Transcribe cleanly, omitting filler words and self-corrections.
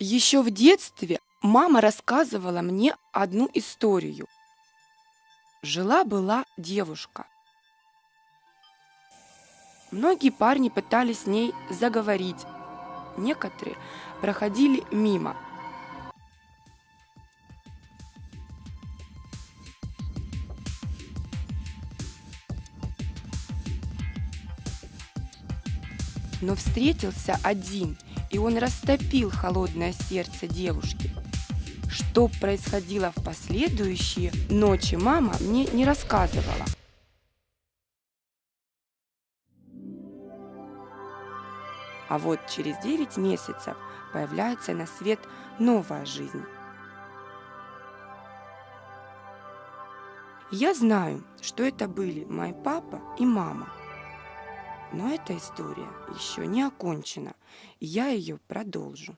Еще в детстве мама рассказывала мне одну историю. Жила-была девушка. Многие парни пытались с ней заговорить. Некоторые проходили мимо. Но встретился один, и он растопил холодное сердце девушки. Что происходило в последующие ночи, мама мне не рассказывала. А вот через 9 месяцев появляется на свет новая жизнь. Я знаю, что это были мой папа и мама. Но эта история еще не окончена, и я ее продолжу.